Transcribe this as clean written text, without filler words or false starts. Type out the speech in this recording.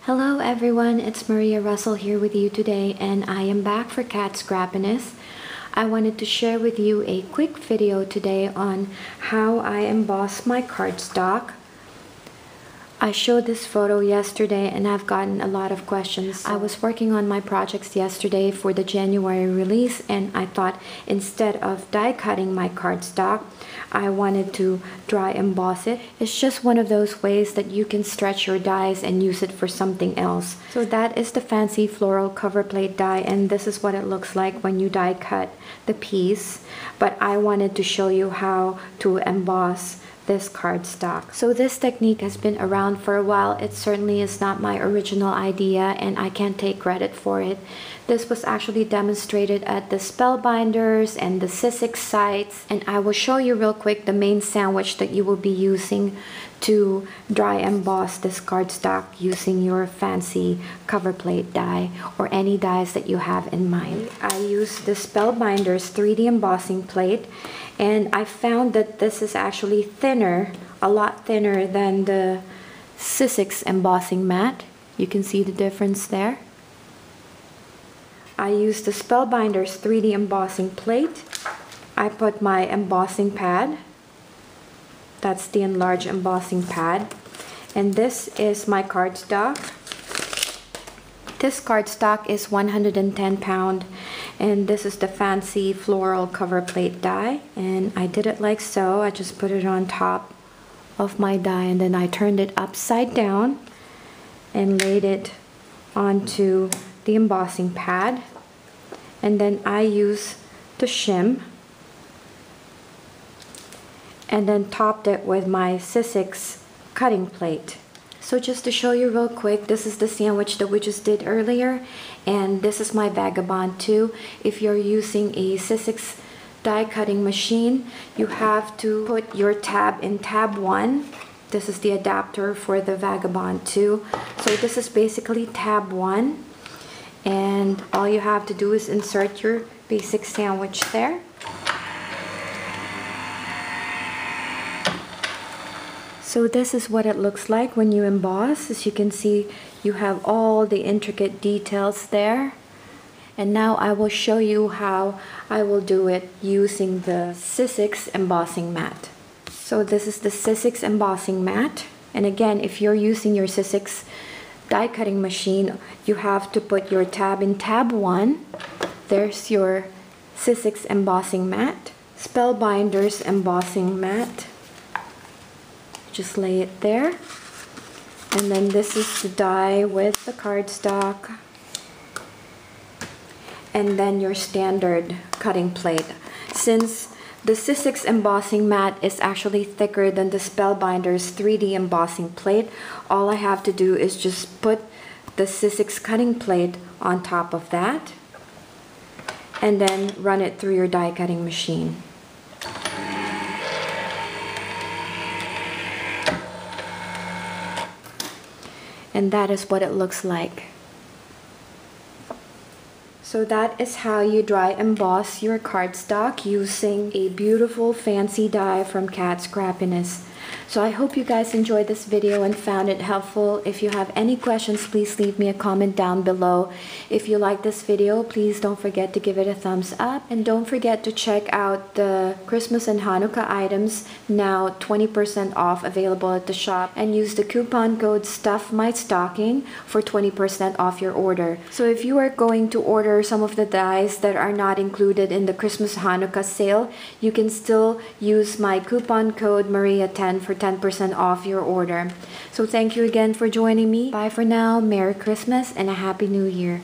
Hello everyone, it's Maria Russell here with you today, and I am back for Cat Scrappiness. I wanted to share with you a quick video today on how I emboss my cardstock. I showed this photo yesterday and I've gotten a lot of questions. I was working on my projects yesterday for the January release, and I thought instead of die cutting my cardstock, I wanted to dry emboss it. It's just one of those ways that you can stretch your dies and use it for something else. So that is the fancy Floral Coverplate die, and this is what it looks like when you die cut the piece. But I wanted to show you how to emboss this cardstock. So this technique has been around for a while. It certainly is not my original idea and I can't take credit for it. This was actually demonstrated at the Spellbinders and the Sizzix sites, and I will show you real quick the main sandwich that you will be using to dry emboss this cardstock using your fancy cover plate die or any dies that you have in mind. I use the Spellbinders 3D embossing plate, and I found that this is actually thinner, a lot thinner than the Sizzix embossing mat. You can see the difference there. I use the Spellbinders 3D embossing plate. I put my embossing pad. That's the Enlarged embossing pad. And this is my cardstock. This cardstock is 110 pound, and this is the fancy Floral Coverplate die. And I did it like so. I just put it on top of my die, and then I turned it upside down and laid it onto the embossing pad. And then I use the shim and then topped it with my Sizzix cutting plate. So just to show you real quick, this is the sandwich that we just did earlier, and this is my Vagabond 2. If you're using a Sizzix die cutting machine, you have to put your tab in tab 1. This is the adapter for the Vagabond 2. So this is basically tab 1, and all you have to do is insert your basic sandwich there. So this is what it looks like when you emboss. As you can see, you have all the intricate details there. And now I will show you how I will do it using the Sizzix embossing mat. So this is the Sizzix embossing mat. And again, if you're using your Sizzix die cutting machine, you have to put your tab in tab 1. There's your Sizzix embossing mat. Spellbinders embossing mat. Just lay it there. And then this is the die with the cardstock. And then your standard cutting plate. Since the Sizzix embossing mat is actually thicker than the Spellbinders 3D embossing plate, all I have to do is just put the Sizzix cutting plate on top of that and then run it through your die cutting machine. And that is what it looks like. So that is how you dry emboss your cardstock using a beautiful fancy die from Cat Scrappiness. So I hope you guys enjoyed this video and found it helpful. If you have any questions, please leave me a comment down below. If you like this video, please don't forget to give it a thumbs up. And don't forget to check out the Christmas and Hanukkah items, now 20% off, available at the shop. And use the coupon code STUFFMyStocking for 20% off your order. So if you are going to order some of the dies that are not included in the Christmas Hanukkah sale, you can still use my coupon code Maria10 for 10% off your order. So thank you again for joining me. Bye for now. Merry Christmas and a Happy New Year.